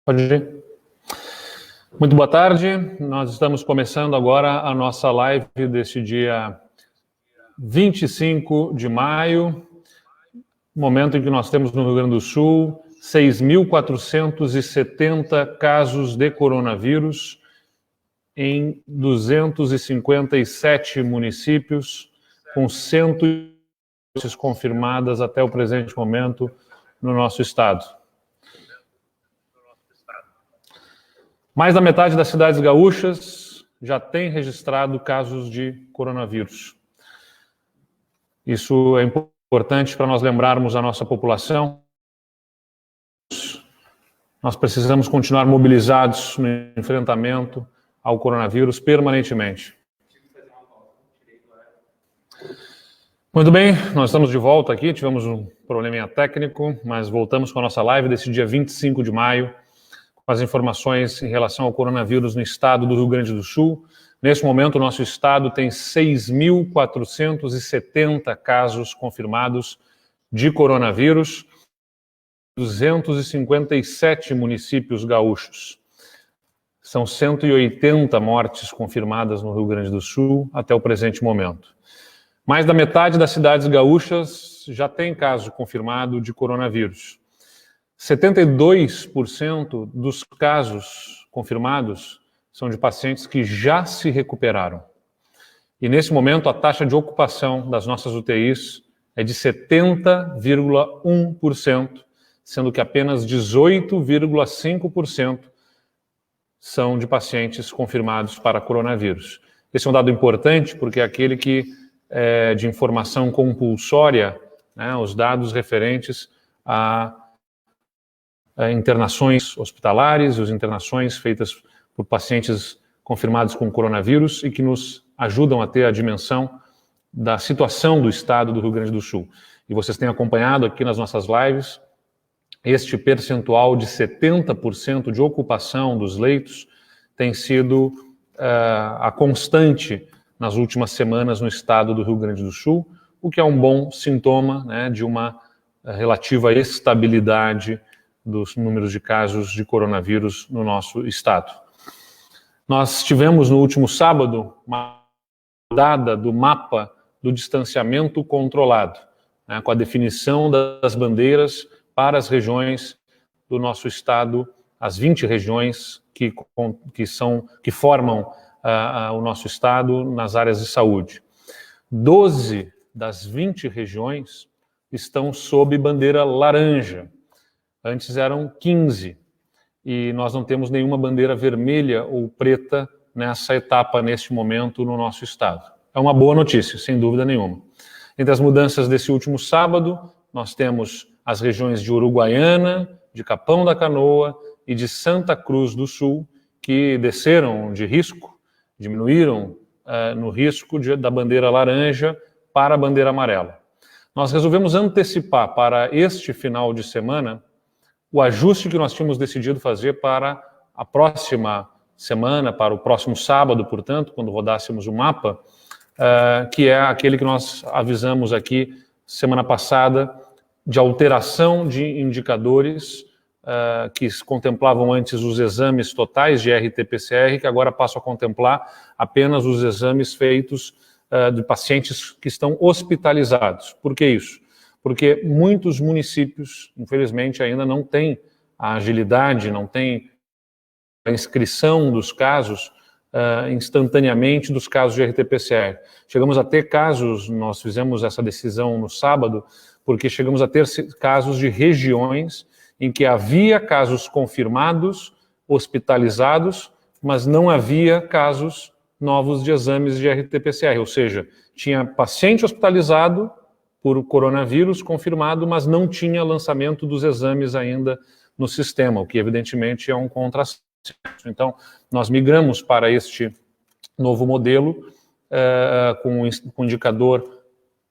Pode ir. Muito boa tarde, nós estamos começando agora a nossa live deste dia 25 de maio, momento em que nós temos no Rio Grande do Sul 6.470 casos de coronavírus em 257 municípios, com 100 confirmadas até o presente momento no nosso estado. Mais da metade das cidades gaúchas já tem registrado casos de coronavírus. Isso é importante para nós lembrarmos a nossa população. Nós precisamos continuar mobilizados no enfrentamento ao coronavírus permanentemente. Muito bem, nós estamos de volta aqui, tivemos um probleminha técnico, mas voltamos com a nossa live desse dia 25 de maio, com as informações em relação ao coronavírus no estado do Rio Grande do Sul. Neste momento, o nosso estado tem 6.470 casos confirmados de coronavírus, 257 municípios gaúchos. São 180 mortes confirmadas no Rio Grande do Sul até o presente momento. Mais da metade das cidades gaúchas já tem caso confirmado de coronavírus. 72% dos casos confirmados são de pacientes que já se recuperaram. E nesse momento a taxa de ocupação das nossas UTIs é de 70,1%, sendo que apenas 18,5% são de pacientes confirmados para coronavírus. Esse é um dado importante porque é aquele que é de informação compulsória, né, os dados referentes a internações hospitalares, as internações feitas por pacientes confirmados com coronavírus e que nos ajudam a ter a dimensão da situação do estado do Rio Grande do Sul. E vocês têm acompanhado aqui nas nossas lives este percentual de 70% de ocupação dos leitos tem sido a constante nas últimas semanas no estado do Rio Grande do Sul, o que é um bom sintoma, né, de uma relativa estabilidade dos números de casos de coronavírus no nosso estado. Nós tivemos no último sábado uma rodada do mapa do distanciamento controlado, né, com a definição das bandeiras para as regiões do nosso estado, as 20 regiões que formam o nosso estado nas áreas de saúde. 12 das 20 regiões estão sob bandeira laranja. Antes eram 15. E nós não temos nenhuma bandeira vermelha ou preta nessa etapa, neste momento, no nosso estado. É uma boa notícia, sem dúvida nenhuma. Entre as mudanças desse último sábado, nós temos as regiões de Uruguaiana, de Capão da Canoa e de Santa Cruz do Sul, que desceram de risco, diminuíram no risco da bandeira laranja para a bandeira amarela. Nós resolvemos antecipar para este final de semana o ajuste que nós tínhamos decidido fazer para a próxima semana, para o próximo sábado, portanto, quando rodássemos o mapa, que é aquele que nós avisamos aqui semana passada, de alteração de indicadores que contemplavam antes os exames totais de RT-PCR, que agora passam a contemplar apenas os exames feitos de pacientes que estão hospitalizados. Por que isso? Porque muitos municípios, infelizmente, ainda não têm a agilidade, não têm a inscrição dos casos instantaneamente dos casos de RT-PCR. Chegamos a ter casos, nós fizemos essa decisão no sábado, porque chegamos a ter casos de regiões em que havia casos confirmados, hospitalizados, mas não havia casos novos de exames de RT-PCR, ou seja, tinha paciente hospitalizado por coronavírus confirmado, mas não tinha lançamento dos exames ainda no sistema, o que evidentemente é um contrassenso. Então, nós migramos para este novo modelo com o indicador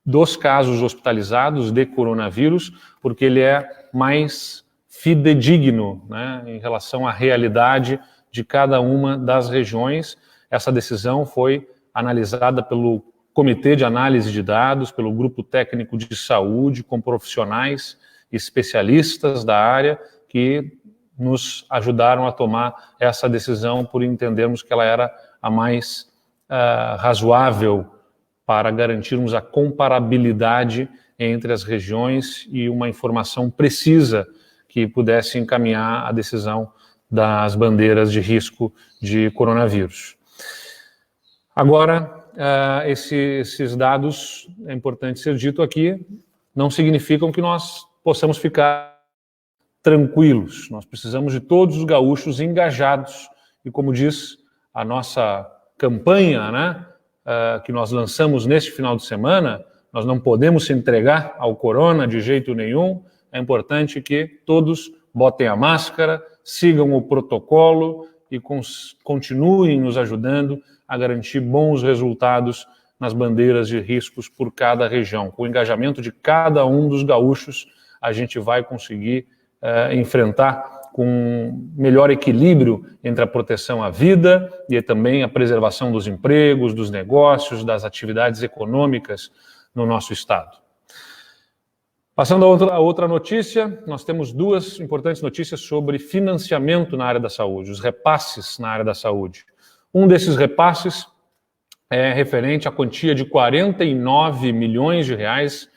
dos casos hospitalizados de coronavírus, porque ele é mais fidedigno, né, em relação à realidade de cada uma das regiões. Essa decisão foi analisada pelo Comitê de Análise de Dados, pelo Grupo Técnico de Saúde, com profissionais especialistas da área que nos ajudaram a tomar essa decisão por entendermos que ela era a mais razoável para garantirmos a comparabilidade entre as regiões e uma informação precisa que pudesse encaminhar a decisão das bandeiras de risco de coronavírus. Agora, esses dados, é importante ser dito aqui, não significam que nós possamos ficar tranquilos. Nós precisamos de todos os gaúchos engajados e, como diz a nossa campanha, né, que nós lançamos neste final de semana, nós não podemos se entregar ao corona de jeito nenhum. É importante que todos botem a máscara, sigam o protocolo e continuem nos ajudando a garantir bons resultados nas bandeiras de riscos por cada região. Com o engajamento de cada um dos gaúchos, a gente vai conseguir enfrentar com melhor equilíbrio entre a proteção à vida e também a preservação dos empregos, dos negócios, das atividades econômicas no nosso estado. Passando a outra notícia, nós temos duas importantes notícias sobre financiamento na área da saúde, os repasses na área da saúde. Um desses repasses é referente à quantia de 49 milhões de reais,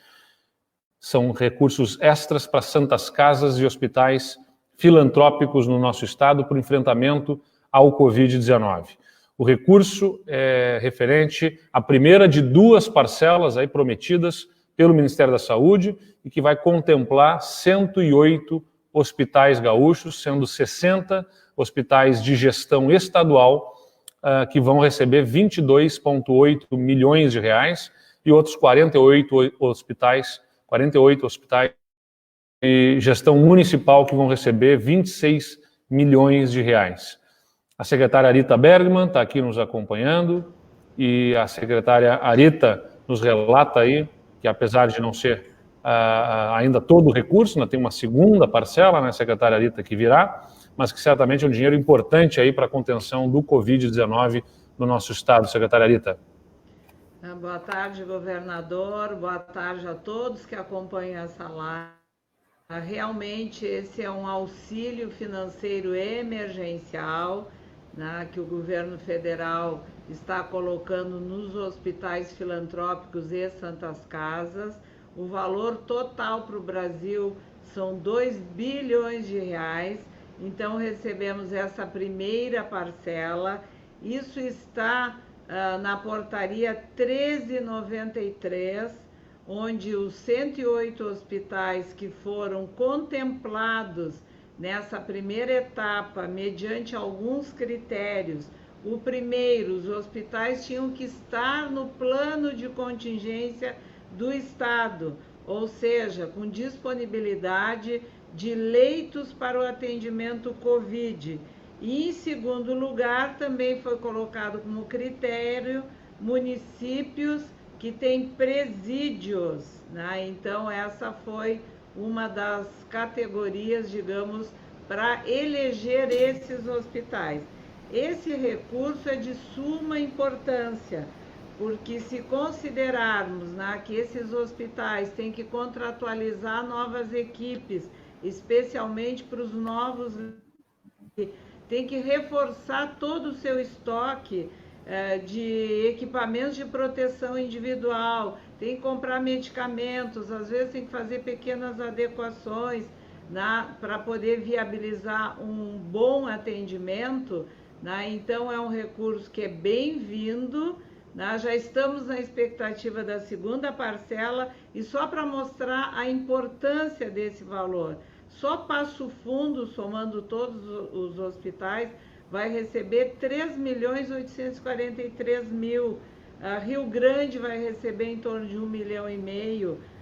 são recursos extras para santas casas e hospitais filantrópicos no nosso estado para o enfrentamento ao Covid-19. O recurso é referente à primeira de duas parcelas aí prometidas pelo Ministério da Saúde e que vai contemplar 108 hospitais gaúchos, sendo 60 hospitais de gestão estadual, que vão receber 22,8 milhões de reais e outros 48 hospitais de gestão municipal que vão receber 26 milhões de reais. A secretária Arita Bergman está aqui nos acompanhando e a secretária Arita nos relata aí que, apesar de não ser ainda todo o recurso, ainda tem uma segunda parcela, né, secretária Arita, que virá, mas que certamente é um dinheiro importante aí para a contenção do Covid-19 no nosso estado. Secretária Arita. Boa tarde, governador. Boa tarde a todos que acompanham essa live. Realmente, esse é um auxílio financeiro emergencial, né, que o governo federal está colocando nos hospitais filantrópicos e santas casas. O valor total para o Brasil são 2 bilhões de reais. Então, recebemos essa primeira parcela. Isso está na portaria 1393, onde os 108 hospitais que foram contemplados nessa primeira etapa, mediante alguns critérios. O primeiro, os hospitais tinham que estar no plano de contingência do Estado, ou seja, com disponibilidade de leitos para o atendimento Covid. E, em segundo lugar, também foi colocado como critério municípios que têm presídios, né? Então, essa foi uma das categorias, digamos, para eleger esses hospitais. Esse recurso é de suma importância, porque se considerarmos, né, que esses hospitais têm que contratualizar novas equipes, especialmente para os novos, tem que reforçar todo o seu estoque de equipamentos de proteção individual, tem que comprar medicamentos, às vezes tem que fazer pequenas adequações, né, para poder viabilizar um bom atendimento, né? Então é um recurso que é bem-vindo, né? Já estamos na expectativa da segunda parcela e só para mostrar a importância desse valor, só Passo Fundo, somando todos os hospitais, vai receber 3.843.000. Rio Grande vai receber em torno de 1,5 milhão,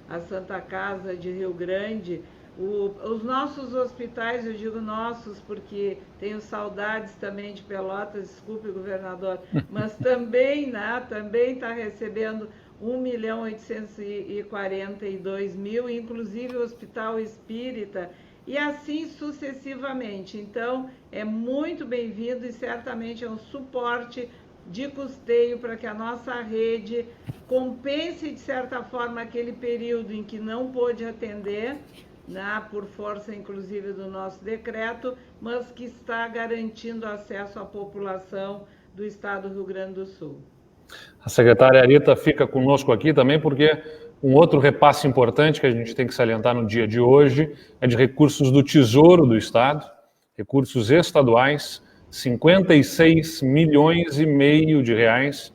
a Santa Casa de Rio Grande. Os nossos hospitais, eu digo nossos porque tenho saudades também de Pelotas, desculpe, governador, mas também, né, também está recebendo 1.842.000, inclusive o Hospital Espírita, e assim sucessivamente. Então, é muito bem-vindo e certamente é um suporte de custeio para que a nossa rede compense, de certa forma, aquele período em que não pôde atender, né, por força inclusive do nosso decreto, mas que está garantindo acesso à população do estado do Rio Grande do Sul. A secretária Arita fica conosco aqui também porque um outro repasse importante que a gente tem que salientar no dia de hoje é de recursos do Tesouro do Estado, recursos estaduais, 56 milhões e meio de reais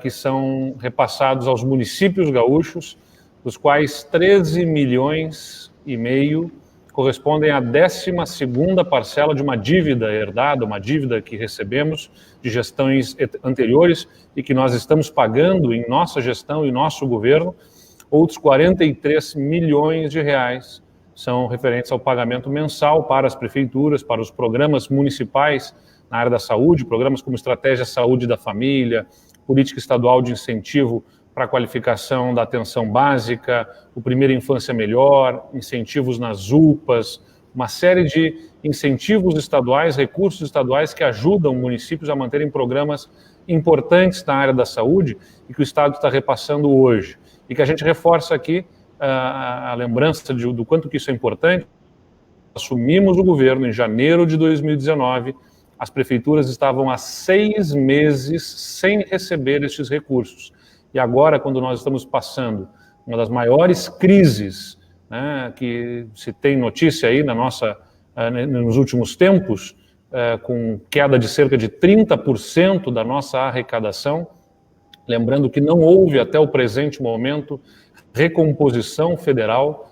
que são repassados aos municípios gaúchos, dos quais 13 milhões e meio correspondem à 12ª parcela de uma dívida herdada, uma dívida que recebemos de gestões anteriores e que nós estamos pagando em nossa gestão e nosso governo. Outros 43 milhões de reais são referentes ao pagamento mensal para as prefeituras, para os programas municipais na área da saúde, programas como Estratégia Saúde da Família, Política Estadual de Incentivo para a Qualificação da Atenção Básica, o Primeira Infância Melhor, incentivos nas UPAs, uma série de incentivos estaduais, recursos estaduais que ajudam municípios a manterem programas importantes na área da saúde e que o Estado está repassando hoje. E que a gente reforça aqui a lembrança do quanto que isso é importante. Assumimos o governo em janeiro de 2019, as prefeituras estavam há 6 meses sem receber estes recursos. E agora, quando nós estamos passando uma das maiores crises, né, que se tem notícia aí nos últimos tempos, com queda de cerca de 30% da nossa arrecadação, lembrando que não houve até o presente momento recomposição federal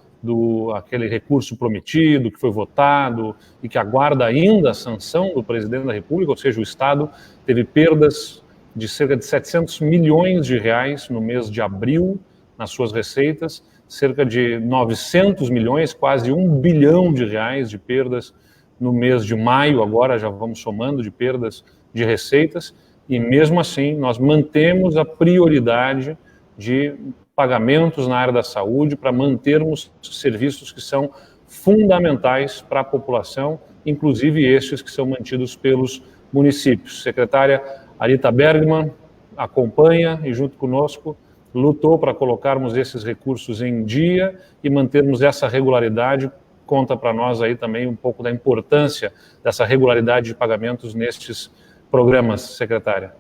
aquele recurso prometido, que foi votado e que aguarda ainda a sanção do presidente da República, ou seja, o Estado teve perdas de cerca de 700 milhões de reais no mês de abril nas suas receitas, cerca de 900 milhões, quase 1 bilhão de reais de perdas no mês de maio, agora já vamos somando de perdas de receitas, e mesmo assim nós mantemos a prioridade de pagamentos na área da saúde para mantermos serviços que são fundamentais para a população, inclusive estes que são mantidos pelos municípios. Secretária Arita Bergman acompanha e junto conosco lutou para colocarmos esses recursos em dia e mantermos essa regularidade. Conta para nós aí também um pouco da importância dessa regularidade de pagamentos nestes programas, secretária.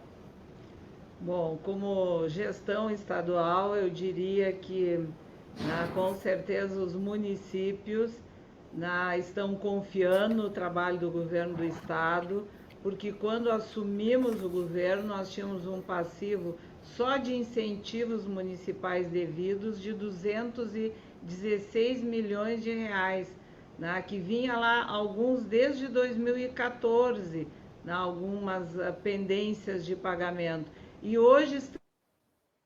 Bom, como gestão estadual, eu diria que, com certeza, os municípios estão confiando no trabalho do governo do estado, porque quando assumimos o governo, nós tínhamos um passivo só de incentivos municipais devidos de 216 milhões de reais, que vinha lá alguns desde 2014, algumas pendências de pagamento. E hoje estamos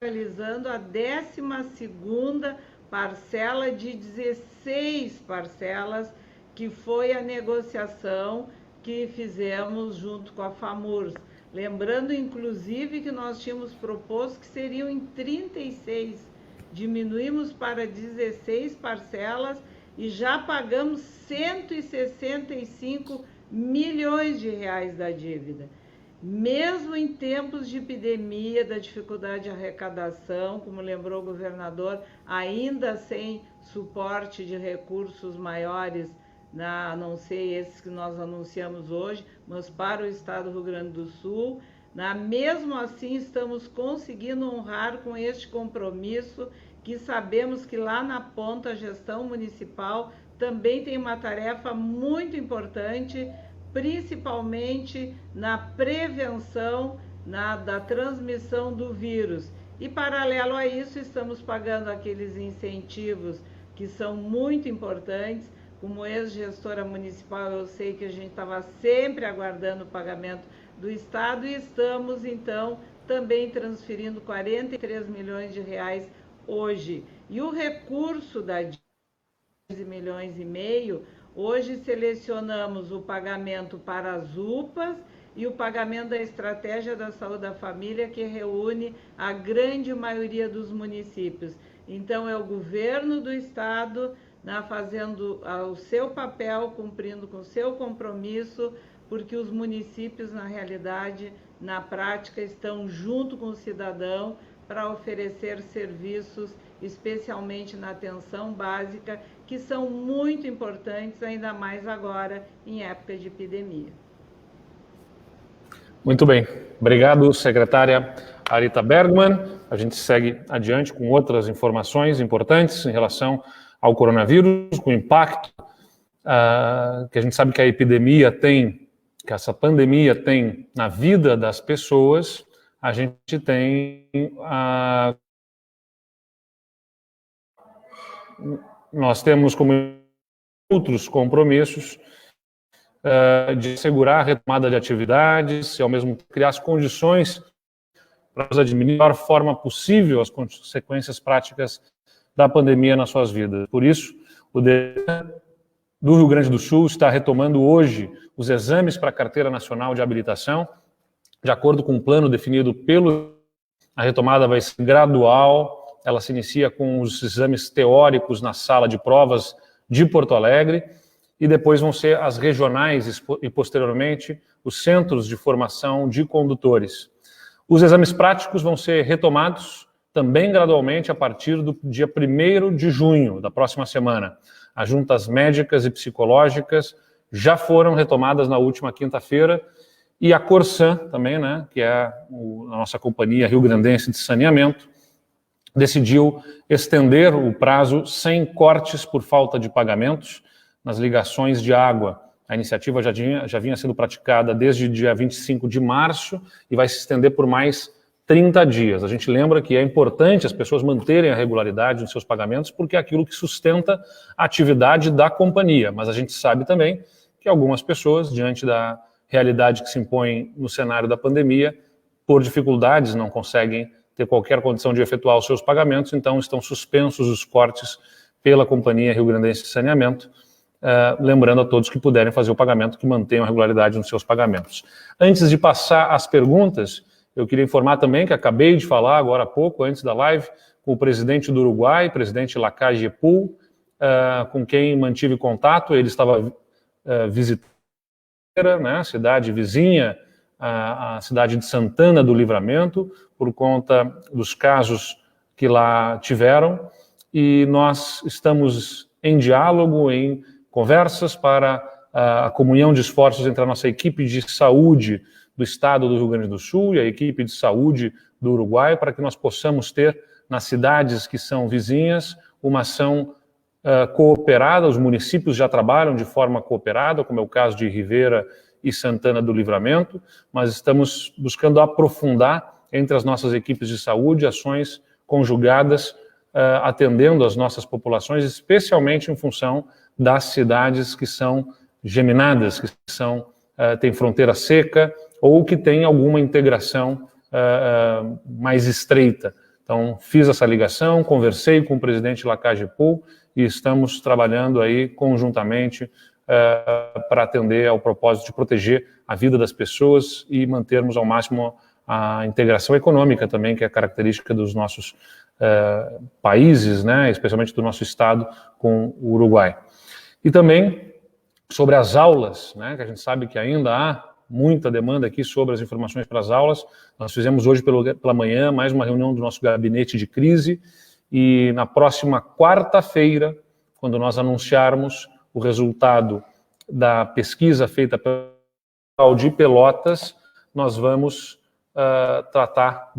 realizando a 12ª parcela de 16 parcelas, que foi a negociação que fizemos junto com a FAMURS. Lembrando, inclusive, que nós tínhamos proposto que seriam em 36, diminuímos para 16 parcelas e já pagamos 165 milhões de reais da dívida. Mesmo em tempos de epidemia, da dificuldade de arrecadação, como lembrou o governador, ainda sem suporte de recursos maiores, a não ser esses que nós anunciamos hoje, mas para o estado do Rio Grande do Sul, mesmo assim estamos conseguindo honrar com este compromisso, que sabemos que lá na ponta a gestão municipal também tem uma tarefa muito importante, principalmente na prevenção da transmissão do vírus. E paralelo a isso, estamos pagando aqueles incentivos que são muito importantes. Como ex-gestora municipal, eu sei que a gente estava sempre aguardando o pagamento do Estado e estamos, então, também transferindo 43 milhões de reais hoje. E o recurso da 10 milhões e meio, hoje selecionamos o pagamento para as UPAs e o pagamento da Estratégia da Saúde da Família, que reúne a grande maioria dos municípios. Então, é o governo do Estado fazendo o seu papel, cumprindo com o seu compromisso, porque os municípios, na realidade, na prática, estão junto com o cidadão para oferecer serviços especialmente na atenção básica, que são muito importantes, ainda mais agora em época de epidemia. Muito bem. Obrigado, secretária Arita Bergman. A gente segue adiante com outras informações importantes em relação ao coronavírus, com o impacto que a gente sabe que a epidemia tem, que essa pandemia tem na vida das pessoas. A gente tem nós temos como outros compromissos de assegurar a retomada de atividades e, ao mesmo tempo, criar as condições para administrar da melhor forma possível as consequências práticas da pandemia nas suas vidas. Por isso, o do Rio Grande do Sul está retomando hoje os exames para a Carteira Nacional de Habilitação, de acordo com o plano definido a retomada vai ser gradual, ela se inicia com os exames teóricos na sala de provas de Porto Alegre, e depois vão ser as regionais e, posteriormente, os centros de formação de condutores. Os exames práticos vão ser retomados também gradualmente a partir do dia 1º de junho, da próxima semana. As juntas médicas e psicológicas já foram retomadas na última quinta-feira, e a Corsan também, né, que é a nossa companhia rio-grandense de saneamento, decidiu estender o prazo sem cortes por falta de pagamentos nas ligações de água. A iniciativa já vinha sendo praticada desde o dia 25 de março e vai se estender por mais 30 dias. A gente lembra que é importante as pessoas manterem a regularidade nos seus pagamentos, porque é aquilo que sustenta a atividade da companhia. Mas a gente sabe também que algumas pessoas, diante da realidade que se impõe no cenário da pandemia, por dificuldades não conseguem ter qualquer condição de efetuar os seus pagamentos, então estão suspensos os cortes pela Companhia Rio-Grandense de Saneamento, lembrando a todos que puderem fazer o pagamento, que mantenham a regularidade nos seus pagamentos. Antes de passar às perguntas, eu queria informar também que acabei de falar agora há pouco, antes da live, com o presidente do Uruguai, presidente Lacalle Pou, com quem mantive contato. Ele estava visitando, né, a cidade vizinha, a cidade de Santana do Livramento, por conta dos casos que lá tiveram, e nós estamos em diálogo, em conversas para a comunhão de esforços entre a nossa equipe de saúde do estado do Rio Grande do Sul e a equipe de saúde do Uruguai, para que nós possamos ter nas cidades que são vizinhas uma ação cooperada. Os municípios já trabalham de forma cooperada, como é o caso de Rivera e Santana do Livramento, mas estamos buscando aprofundar entre as nossas equipes de saúde ações conjugadas, atendendo as nossas populações, especialmente em função das cidades que são geminadas, que têm fronteira seca ou que têm alguma integração mais estreita. Então, fiz essa ligação, conversei com o presidente Lacalle Pou e estamos trabalhando aí conjuntamente para atender ao propósito de proteger a vida das pessoas e mantermos ao máximo a integração econômica também, que é característica dos nossos países, né, especialmente do nosso estado com o Uruguai. E também sobre as aulas, né, que a gente sabe que ainda há muita demanda aqui sobre as informações para as aulas. Nós fizemos hoje pela manhã mais uma reunião do nosso gabinete de crise, e na próxima quarta-feira, quando nós anunciarmos o resultado da pesquisa feita pelo de Pelotas, nós vamos tratar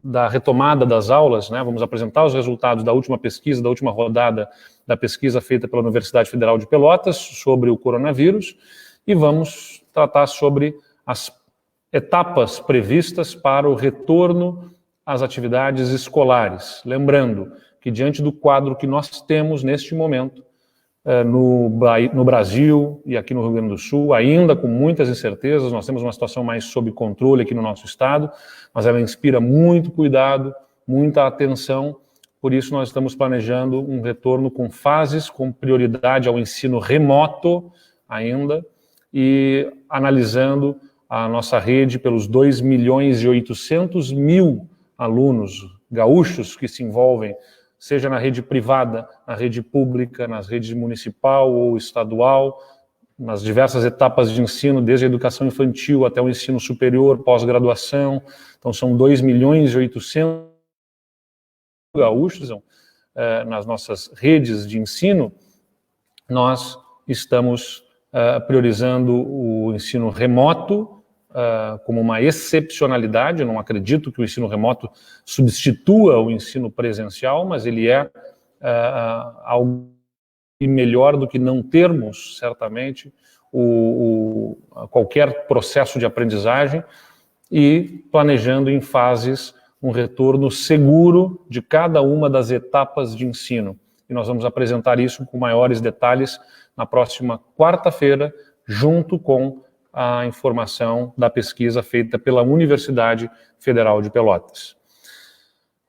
da retomada das aulas, né? Vamos apresentar os resultados da última pesquisa, da última rodada da pesquisa feita pela Universidade Federal de Pelotas sobre o coronavírus, e vamos tratar sobre as etapas previstas para o retorno às atividades escolares. Lembrando que, diante do quadro que nós temos neste momento, no Brasil e aqui no Rio Grande do Sul, ainda com muitas incertezas, nós temos uma situação mais sob controle aqui no nosso estado, mas ela inspira muito cuidado, muita atenção. Por isso nós estamos planejando um retorno com fases, com prioridade ao ensino remoto ainda, e analisando a nossa rede pelos 2.800.000 alunos gaúchos que se envolvem, seja na rede privada, na rede pública, nas redes municipal ou estadual, nas diversas etapas de ensino, desde a educação infantil até o ensino superior, pós-graduação. Então, são 2.800.000 gaúchos, nas nossas redes de ensino, nós estamos priorizando o ensino remoto como uma excepcionalidade. Eu não acredito que o ensino remoto substitua o ensino presencial, mas ele é algo melhor do que não termos, certamente, qualquer processo de aprendizagem, e planejando em fases um retorno seguro de cada uma das etapas de ensino. E nós vamos apresentar isso com maiores detalhes na próxima quarta-feira, junto com a informação da pesquisa feita pela Universidade Federal de Pelotas.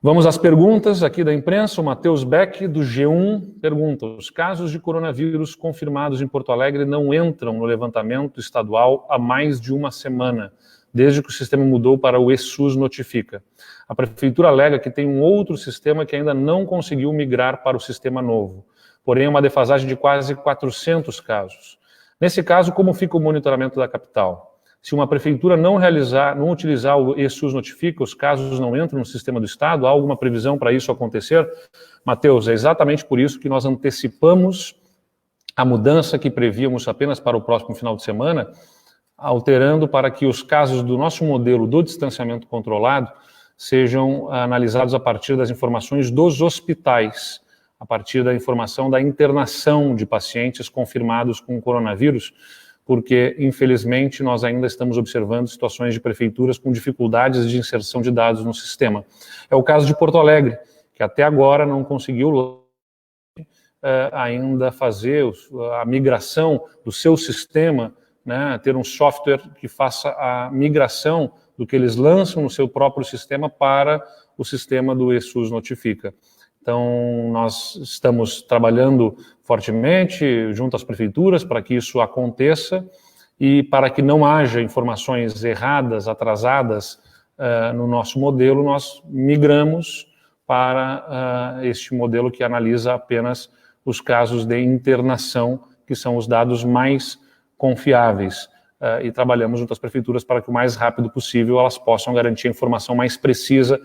Vamos às perguntas aqui da imprensa. O Matheus Beck, do G1, pergunta: os casos de coronavírus confirmados em Porto Alegre não entram no levantamento estadual há mais de uma semana, desde que o sistema mudou para o eSUS Notifica. A Prefeitura alega que tem um outro sistema que ainda não conseguiu migrar para o sistema novo, porém uma defasagem de quase 400 casos. Nesse caso, como fica o monitoramento da capital? Se uma prefeitura não utilizar o eSUS Notifica, os casos não entram no sistema do Estado? Há alguma previsão para isso acontecer? Matheus, é exatamente por isso que nós antecipamos a mudança que prevíamos apenas para o próximo final de semana, alterando para que os casos do nosso modelo do distanciamento controlado sejam analisados a partir das informações dos hospitais, a partir da informação da internação de pacientes confirmados com coronavírus, porque, infelizmente, nós ainda estamos observando situações de prefeituras com dificuldades de inserção de dados no sistema. É o caso de Porto Alegre, que até agora não conseguiu ainda fazer a migração do seu sistema, né, ter um software que faça a migração do que eles lançam no seu próprio sistema para o sistema do eSUS Notifica. Então, nós estamos trabalhando fortemente junto às prefeituras para que isso aconteça e para que não haja informações erradas, atrasadas no nosso modelo. Nós migramos para este modelo que analisa apenas os casos de internação, que são os dados mais confiáveis. E trabalhamos junto às prefeituras para que o mais rápido possível elas possam garantir a informação mais precisa,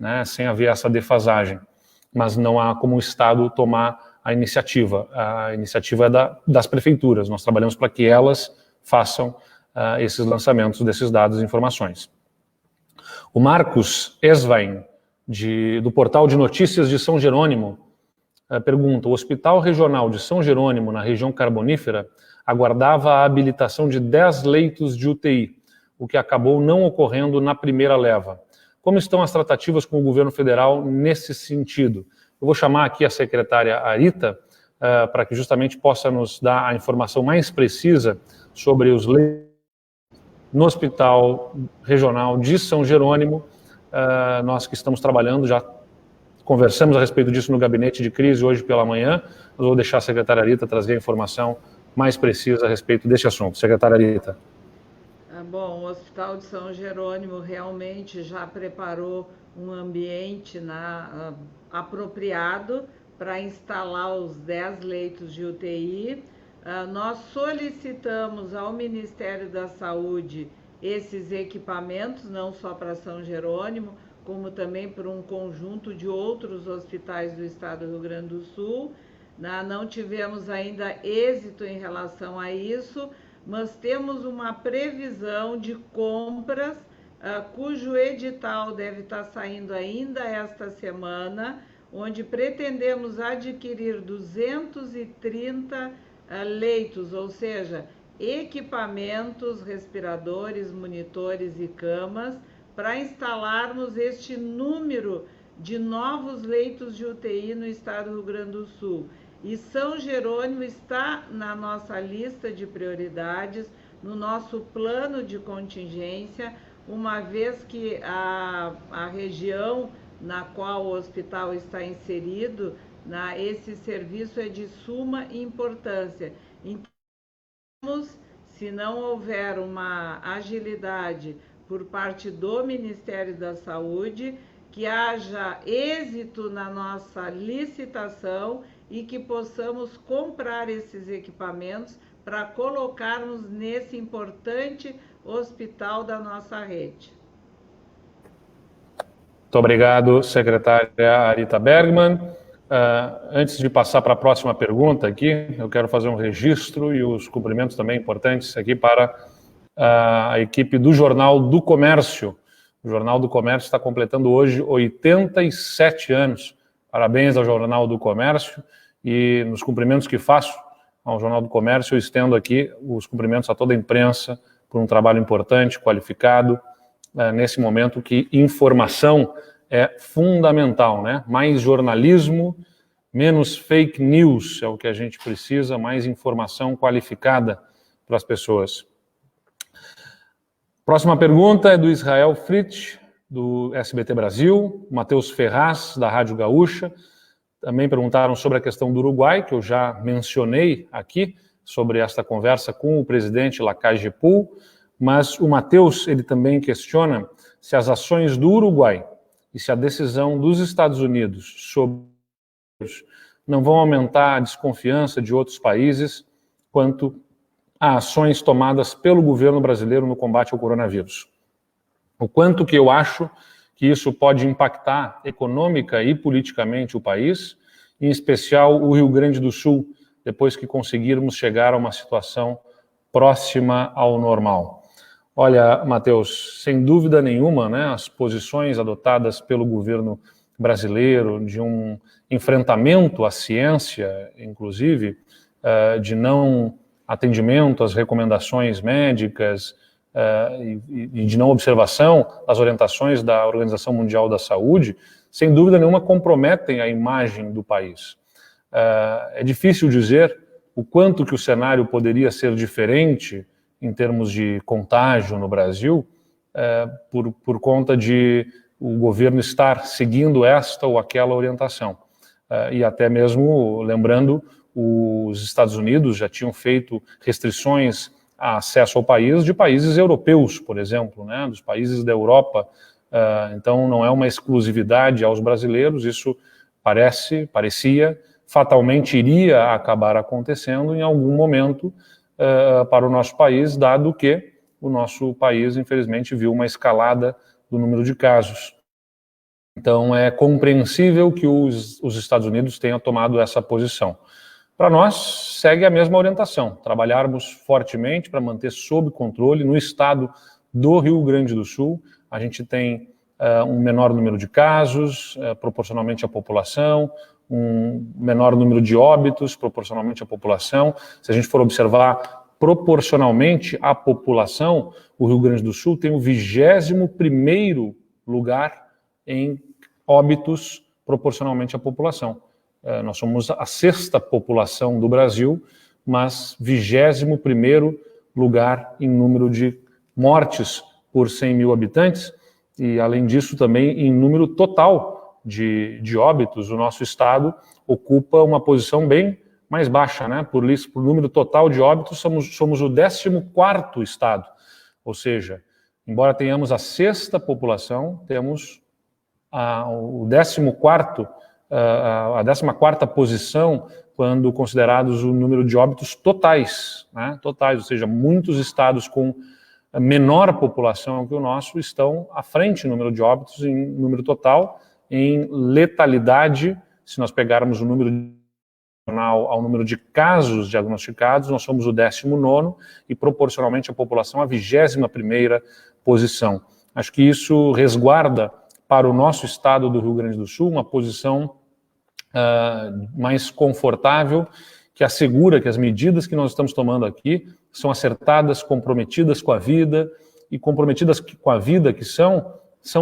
né, sem haver essa defasagem. Mas não há como o Estado tomar a iniciativa. A iniciativa é das prefeituras. Nós trabalhamos para que elas façam esses lançamentos desses dados e informações. O Marcos Esvain, do Portal de Notícias de São Jerônimo, pergunta: o Hospital Regional de São Jerônimo, na região carbonífera, aguardava a habilitação de 10 leitos de UTI, o que acabou não ocorrendo na primeira leva. Como estão as tratativas com o governo federal nesse sentido? Eu vou chamar aqui a secretária Arita para que justamente possa nos dar a informação mais precisa sobre os leitos no Hospital Regional de São Jerônimo. Nós que estamos trabalhando, já conversamos a respeito disso no gabinete de crise hoje pela manhã. Eu vou deixar a secretária Arita trazer a informação mais precisa a respeito deste assunto. Secretária Arita. Bom, o Hospital de São Jerônimo realmente já preparou um ambiente apropriado para instalar os 10 leitos de UTI. Nós solicitamos ao Ministério da Saúde esses equipamentos, não só para São Jerônimo, como também para um conjunto de outros hospitais do estado do Rio Grande do Sul. Não tivemos ainda êxito em relação a isso, mas temos uma previsão de compras, cujo edital deve estar saindo ainda esta semana, onde pretendemos adquirir 230 leitos, ou seja, equipamentos, respiradores, monitores e camas, para instalarmos este número de novos leitos de UTI no estado do Rio Grande do Sul. E São Jerônimo está na nossa lista de prioridades, no nosso plano de contingência, uma vez que a região na qual o hospital está inserido, esse serviço é de suma importância. Então, se não houver uma agilidade por parte do Ministério da Saúde, que haja êxito na nossa licitação e que possamos comprar esses equipamentos para colocarmos nesse importante hospital da nossa rede. Muito obrigado, secretária Arita Bergman. Antes de passar para a próxima pergunta aqui, eu quero fazer um registro e os cumprimentos também importantes aqui para a equipe do Jornal do Comércio. O Jornal do Comércio está completando hoje 87 anos. Parabéns ao Jornal do Comércio e nos cumprimentos que faço ao Jornal do Comércio, eu estendo aqui os cumprimentos a toda a imprensa por um trabalho importante, qualificado, nesse momento que informação é fundamental, né? Mais jornalismo, menos fake news é o que a gente precisa, mais informação qualificada para as pessoas. Próxima pergunta é do Israel Fritz, do SBT Brasil, Matheus Ferraz, da Rádio Gaúcha. Também perguntaram sobre a questão do Uruguai, que eu já mencionei aqui, sobre esta conversa com o presidente Lacalle Pou, mas o Matheus, ele também questiona se as ações do Uruguai e se a decisão dos Estados Unidos sobre não vão aumentar a desconfiança de outros países quanto a ações tomadas pelo governo brasileiro no combate ao coronavírus. O quanto que eu acho que isso pode impactar econômica e politicamente o país, em especial o Rio Grande do Sul, depois que conseguirmos chegar a uma situação próxima ao normal. Olha, Matheus, sem dúvida nenhuma, né, as posições adotadas pelo governo brasileiro de um enfrentamento à ciência, inclusive, de não atendimento às recomendações médicas e de não observação das orientações da Organização Mundial da Saúde, sem dúvida nenhuma comprometem a imagem do país. É difícil dizer o quanto que o cenário poderia ser diferente em termos de contágio no Brasil, por conta de o governo estar seguindo esta ou aquela orientação. E até mesmo, lembrando, os Estados Unidos já tinham feito restrições a acesso ao país de países europeus, por exemplo, né, dos países da Europa. Então, não é uma exclusividade aos brasileiros, isso parecia, fatalmente iria acabar acontecendo em algum momento para o nosso país, dado que o nosso país, infelizmente, viu uma escalada do número de casos. Então, é compreensível que os Estados Unidos tenham tomado essa posição. Para nós, segue a mesma orientação, trabalharmos fortemente para manter sob controle no estado do Rio Grande do Sul. A gente tem um menor número de casos, proporcionalmente à população, um menor número de óbitos, proporcionalmente à população. Se a gente for observar proporcionalmente à população, o Rio Grande do Sul tem o 21º lugar em óbitos proporcionalmente à população. Nós somos a 6ª população do Brasil, mas 21º lugar em número de mortes por 100 mil habitantes, e além disso também em número total de óbitos. O nosso estado ocupa uma posição bem mais baixa, né? Por número total de óbitos, somos o 14º estado, ou seja, embora tenhamos a 6ª população, temos o 14º, a 14ª posição quando considerados o número de óbitos totais, né? Totais, ou seja, muitos estados com menor população que o nosso estão à frente em número de óbitos, em número total, em letalidade. Se nós pegarmos o número ao número de casos diagnosticados, nós somos o 19º e proporcionalmente a população a 21ª posição. Acho que isso resguarda para o nosso estado do Rio Grande do Sul uma posição mais confortável, que assegura que as medidas que nós estamos tomando aqui são acertadas, comprometidas com a vida, e comprometidas com a vida que são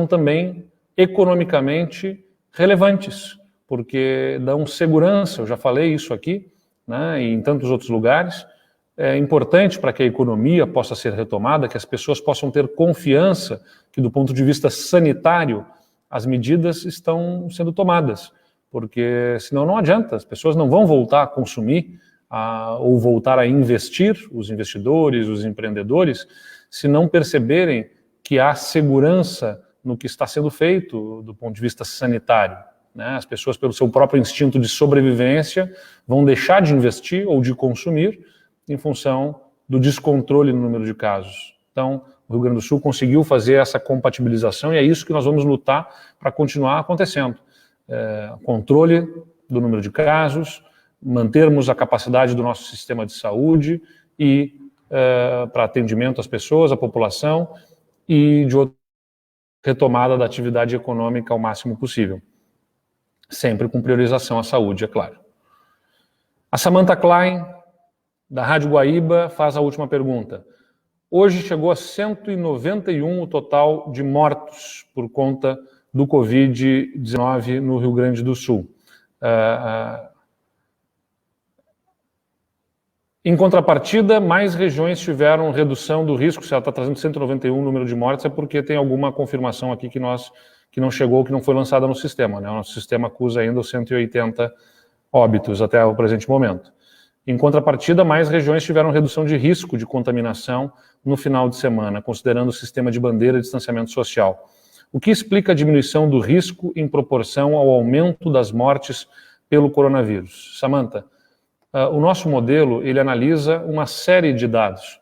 também economicamente relevantes, porque dão segurança. Eu já falei isso aqui, né, e em tantos outros lugares. É importante para que a economia possa ser retomada, que as pessoas possam ter confiança que, do ponto de vista sanitário, as medidas estão sendo tomadas, porque senão não adianta, as pessoas não vão voltar a consumir ou voltar a investir, os investidores, os empreendedores, se não perceberem que há segurança no que está sendo feito do ponto de vista sanitário, né? As pessoas, pelo seu próprio instinto de sobrevivência, vão deixar de investir ou de consumir em função do descontrole no número de casos. Então, O Rio Grande do Sul conseguiu fazer essa compatibilização e é isso que nós vamos lutar para continuar acontecendo. Controle do número de casos, mantermos a capacidade do nosso sistema de saúde e para atendimento às pessoas, à população e de outra retomada da atividade econômica ao máximo possível. Sempre com priorização à saúde, é claro. A Samantha Klein, da Rádio Guaíba, faz a última pergunta. Hoje chegou a 191 o total de mortos por conta do Covid-19 no Rio Grande do Sul. Em contrapartida, mais regiões tiveram redução do risco. Se ela está trazendo 191 o número de mortes, é porque tem alguma confirmação aqui que não chegou, que não foi lançada no sistema, né? O nosso sistema acusa ainda os 180 óbitos até o presente momento. Em contrapartida, mais regiões tiveram redução de risco de contaminação no final de semana, considerando o sistema de bandeira de distanciamento social. O que explica a diminuição do risco em proporção ao aumento das mortes pelo coronavírus? Samantha, o nosso modelo, ele analisa uma série de dados.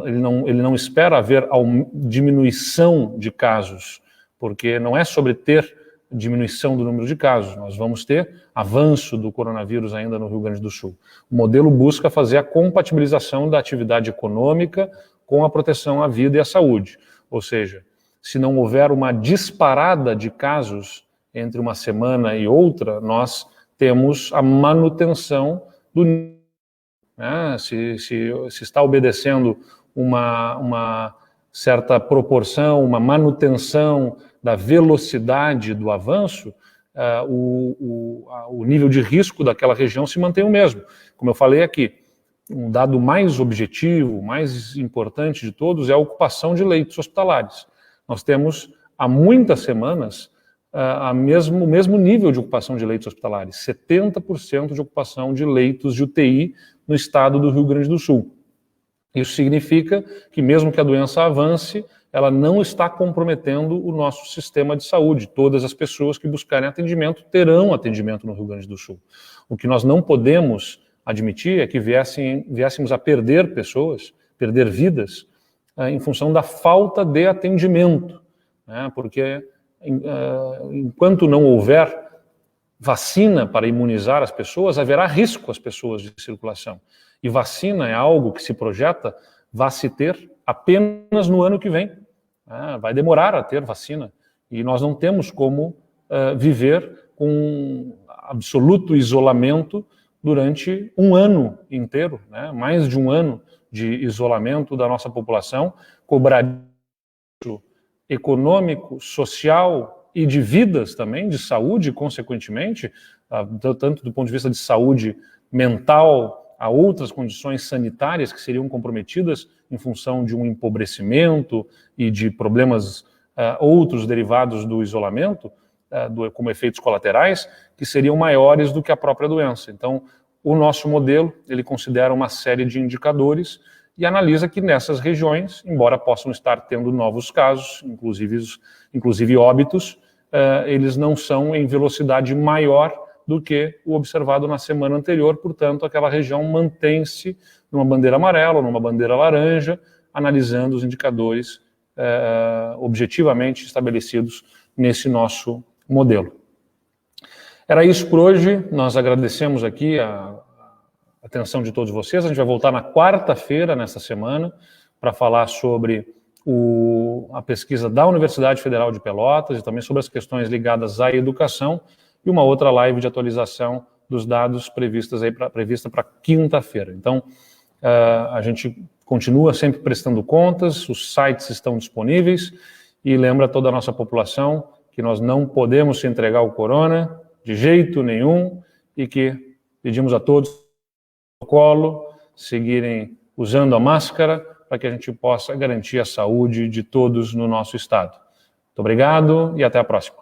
Ele não espera haver diminuição de casos, porque não é sobre ter diminuição do número de casos, nós vamos ter avanço do coronavírus ainda no Rio Grande do Sul. O modelo busca fazer a compatibilização da atividade econômica com a proteção à vida e à saúde. Ou seja, se não houver uma disparada de casos entre uma semana e outra, nós temos a manutenção do nível. Se está obedecendo uma certa proporção, uma manutenção da velocidade do avanço, o nível de risco daquela região se mantém o mesmo. Como eu falei aqui, um dado mais objetivo, mais importante de todos é a ocupação de leitos hospitalares. Nós temos há muitas semanas o mesmo nível de ocupação de leitos hospitalares, 70% de ocupação de leitos de UTI no estado do Rio Grande do Sul. Isso significa que mesmo que a doença avance, ela não está comprometendo o nosso sistema de saúde. Todas as pessoas que buscarem atendimento terão atendimento no Rio Grande do Sul. O que nós não podemos admitir é que viéssemos a perder pessoas, perder vidas, em função da falta de atendimento, né? Porque enquanto não houver vacina para imunizar as pessoas, haverá risco às pessoas de circulação. E vacina é algo que se projeta vai se ter apenas no ano que vem. Vai demorar a ter vacina. E nós não temos como viver com absoluto isolamento durante um ano inteiro, né? Mais de um ano de isolamento da nossa população, cobrar econômico, social e de vidas também, de saúde, consequentemente, tanto do ponto de vista de saúde mental, a outras condições sanitárias que seriam comprometidas em função de um empobrecimento e de problemas outros derivados do isolamento, como efeitos colaterais, que seriam maiores do que a própria doença. Então, o nosso modelo, ele considera uma série de indicadores e analisa que nessas regiões, embora possam estar tendo novos casos, inclusive óbitos, eles não são em velocidade maior do que o observado na semana anterior, portanto, aquela região mantém-se numa bandeira amarela ou numa bandeira laranja, analisando os indicadores objetivamente estabelecidos nesse nosso modelo. Era isso por hoje, nós agradecemos aqui a atenção de todos vocês. A gente vai voltar na quarta-feira, nesta semana, para falar sobre a pesquisa da Universidade Federal de Pelotas e também sobre as questões ligadas à educação e uma outra live de atualização dos dados prevista para quinta-feira. Então, a gente continua sempre prestando contas, os sites estão disponíveis e lembra toda a nossa população que nós não podemos se entregar ao corona de jeito nenhum e que pedimos a todos o protocolo, seguirem usando a máscara para que a gente possa garantir a saúde de todos no nosso estado. Muito obrigado e até a próxima.